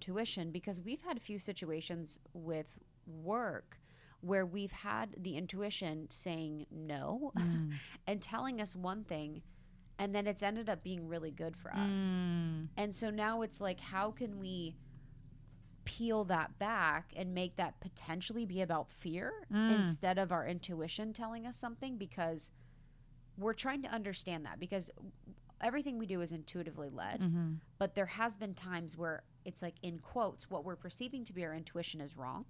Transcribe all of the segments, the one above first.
intuition, because we've had a few situations with work where we've had the intuition saying no and telling us one thing, and then it's ended up being really good for us. And so now it's like, how can we peel that back and make that potentially be about fear instead of our intuition telling us something? Because we're trying to understand that, because everything we do is intuitively led, but there has been times where it's like, in quotes, what we're perceiving to be our intuition is wrong.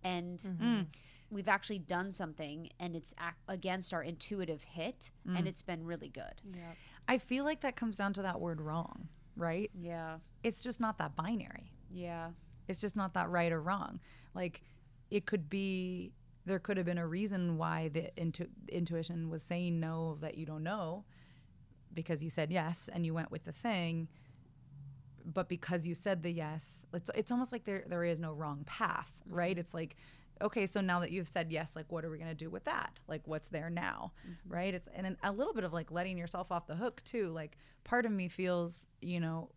And we've actually done something and it's against our intuitive hit, and it's been really good. Yep. I feel like that comes down to that word wrong, right? Yeah. It's just not that binary. Yeah. It's just not that right or wrong. Like, it could be, there could have been a reason why the intuition was saying no that you don't know, because you said yes and you went with the thing. But because you said the yes, it's almost like there is no wrong path, right? It's like, okay, so now that you've said yes, like, what are we going to do with that? Like, what's there now, right? It's, and a little bit of like letting yourself off the hook too. Like, part of me feels, you know,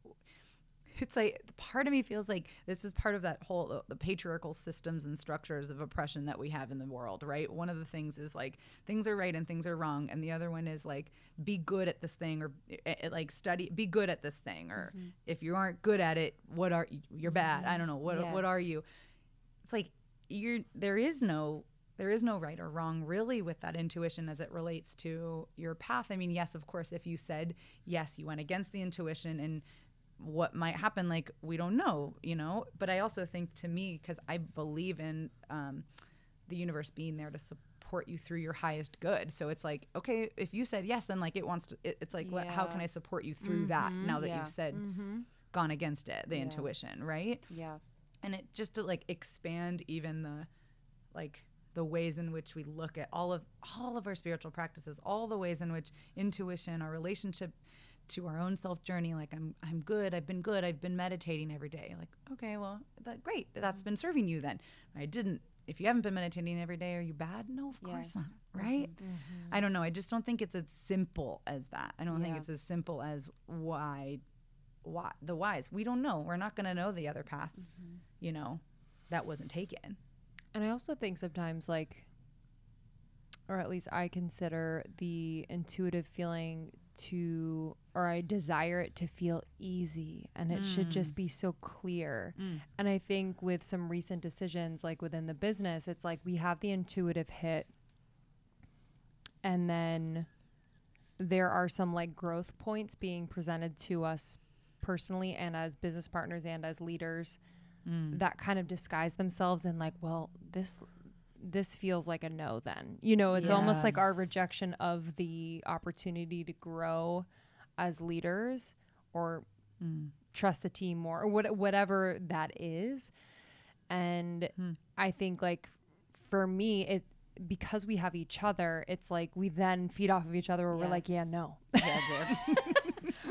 it's like, part of me feels like this is part of that whole, the patriarchal systems and structures of oppression that we have in the world, right? One of the things is like, things are right and things are wrong. And the other one is like, be good at this thing, or like study, be good at this thing. Or if you aren't good at it, what are you? You're bad. I don't know. What are you? It's like, there is no right or wrong really with that intuition as it relates to your path. I mean, yes, of course, if you said yes, you went against the intuition, and what might happen, like, we don't know, you know. But I also think, to me, because I believe in the universe being there to support you through your highest good. So it's like, okay, if you said yes, then like it wants to, it's like, how can I support you through that now that you've said gone against it, the intuition, right? Yeah. And it just to like expand even the ways in which we look at all of our spiritual practices, all the ways in which intuition, our relationship to our own self journey, like, I'm good, I've been meditating every day. Like, okay, well, great, that's been serving you then. If you haven't been meditating every day, are you bad? No, of course not, right? I don't know. I just don't think it's as simple as that. I don't think it's as simple as why the whys. We don't know. We're not going to know the other path, you know, that wasn't taken. And I also think sometimes, like, or at least I consider the intuitive feeling or I desire it to feel easy, and it should just be so clear. And I think with some recent decisions, like within the business, it's like we have the intuitive hit, and then there are some like growth points being presented to us personally and as business partners and as leaders that kind of disguise themselves in like, well, this feels like a no then. You know, it's almost like our rejection of the opportunity to grow as leaders or trust the team more, or whatever that is. And I think, like, for me, because we have each other, it's like we then feed off of each other, where we're like, yeah, no. Yeah, dude.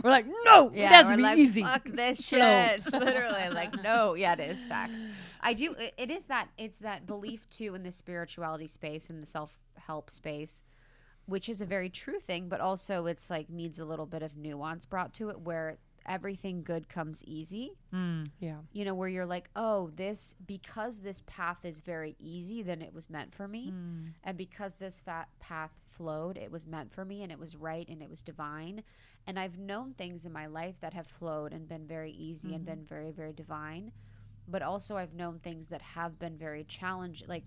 We're like, no, it has to be like, easy. Fuck this shit. Literally, like, no. Yeah, it is facts. It's that belief too in the spirituality space and the self-help space, which is a very true thing, but also it's like needs a little bit of nuance brought to it, where everything good comes easy. Yeah. You know, where you're like, oh, because this path is very easy, then it was meant for me. And because this path flowed, it was meant for me, and it was right, and it was divine. And I've known things in my life that have flowed and been very easy and been very, very divine. But also I've known things that have been very challenging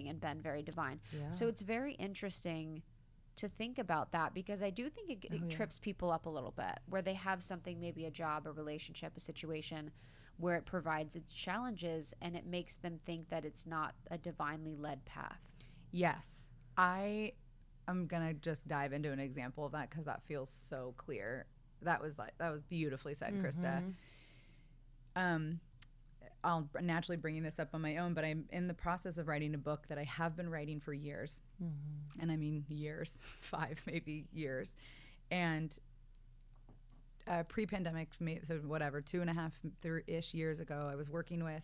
and been very divine. Yeah. So it's very interesting to think about that, because I do think it trips people up a little bit, where they have something, maybe a job, a relationship, a situation, where it provides its challenges, and it makes them think that it's not a divinely led path. Yes. I'm going to just dive into an example of that, because that feels so clear. That was beautifully said, Krista. I'll naturally bringing this up on my own, but I'm in the process of writing a book that I have been writing for years. And I mean years, 5 maybe years. And pre-pandemic, so whatever, 2.5-ish years ago, I was working with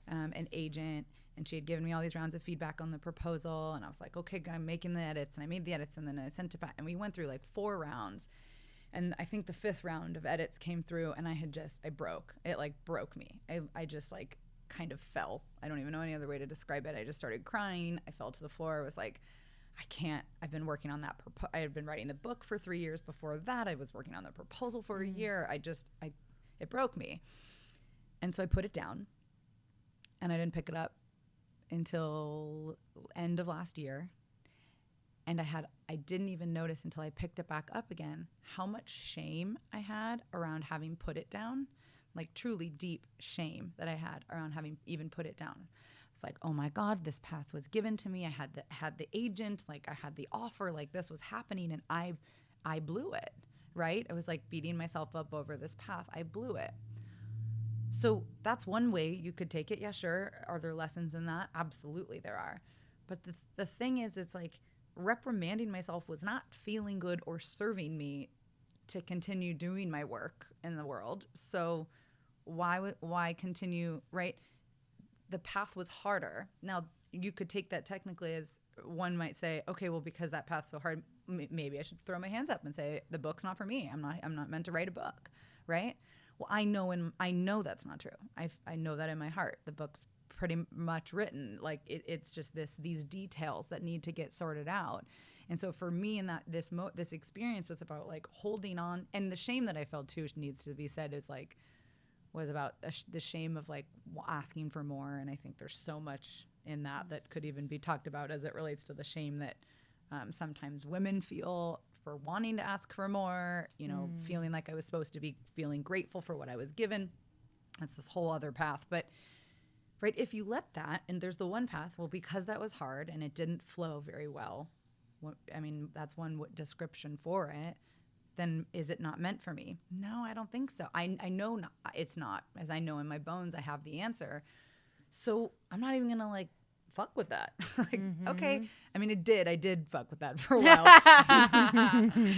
an agent, and she had given me all these rounds of feedback on the proposal. And I was like, okay, I'm making the edits. And I made the edits, and then I sent it back. And we went through like 4 rounds. And I think the 5th round of edits came through, and I broke. It like broke me. I just like kind of fell. I don't even know any other way to describe it. I just started crying. I fell to the floor. I was like, I can't. I've been working on that. I had been writing the book for 3 years before that. I was working on the proposal for a year. It broke me. And so I put it down, and I didn't pick it up until end of last year. And I didn't even notice until I picked it back up again how much shame I had around having put it down, like truly deep shame that I had around having even put it down. It's like, oh my God, this path was given to me. I had the agent, like I had the offer, like this was happening, and I blew it, right? I was like beating myself up over this path. I blew it. So that's one way you could take it. Yeah, sure. Are there lessons in that? Absolutely there are. But the thing is, it's like, reprimanding myself was not feeling good or serving me to continue doing my work in the world. So why continue, right? The path was harder. Now, you could take that technically as one might say, okay, well, because that path's so hard, maybe I should throw my hands up and say, the book's not for me. I'm not meant to write a book, right? Well, I know that's not true. I know that in my heart. The book's pretty much written. Like it's just these details that need to get sorted out. And so for me, and that this experience was about like holding on, and the shame that I felt too needs to be said was about the shame of like asking for more. And I think there's so much in that could even be talked about as it relates to the shame that sometimes women feel for wanting to ask for more, feeling like I was supposed to be feeling grateful for what I was given. That's this whole other path. But right, if you let that, and there's the one path, well, because that was hard and it didn't flow very well, that's one description for it, then is it not meant for me? No, I don't think so. I know not, it's not. As I know in my bones, I have the answer. So I'm not even going to like fuck with that. Okay. I did fuck with that for a while.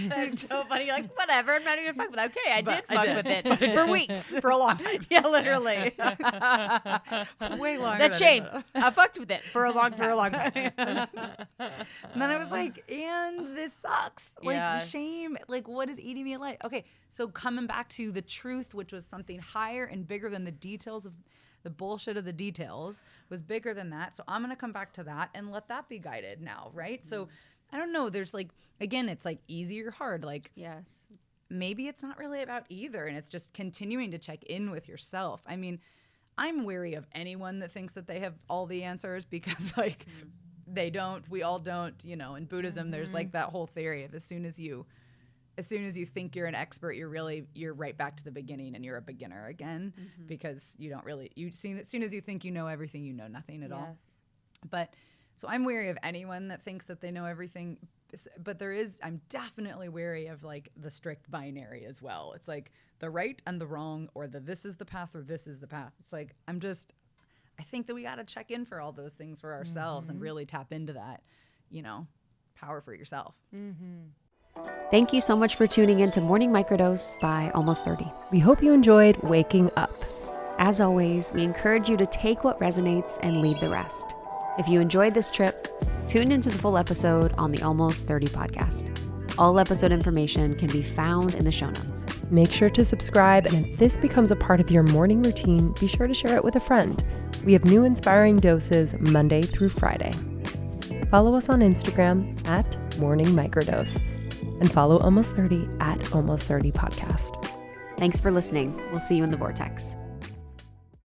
That's so funny. You're like, whatever, I'm not even fuck with that. Okay, I did fuck with it for weeks. For a long time. Yeah, literally. Way longer. That's shame. I fucked with it for a long time. And then I was like, and this sucks. Like, yes. Shame. Like, what is eating me alive? Okay, so coming back to the truth, which was something higher and bigger than the details of the bullshit of the details, was bigger than that. So I'm going to come back to that and let that be guided now, right? So I don't know. There's like, again, it's like easy or hard. Like, yes, maybe it's not really about either. And it's just continuing to check in with yourself. I mean, I'm wary of anyone that thinks that they have all the answers, because like they don't, we all don't, in Buddhism, there's like that whole theory of as soon as you think you're an expert, you're right back to the beginning and you're a beginner again, because as soon as you think you know everything, you know nothing at all. But so I'm wary of anyone that thinks that they know everything, but I'm definitely wary of like the strict binary as well. It's like the right and the wrong, or this is the path or this is the path. It's like, I think that we got to check in for all those things for ourselves and really tap into that, power for yourself. Thank you so much for tuning in to Morning Microdose by Almost 30. We hope you enjoyed waking up. As always, we encourage you to take what resonates and leave the rest. If you enjoyed this trip, tune into the full episode on the Almost 30 podcast. All episode information can be found in the show notes. Make sure to subscribe, and if this becomes a part of your morning routine, be sure to share it with a friend. We have new inspiring doses Monday through Friday. Follow us on Instagram at Morning Microdose, and follow Almost 30 at Almost 30 Podcast. Thanks for listening. We'll see you in the vortex.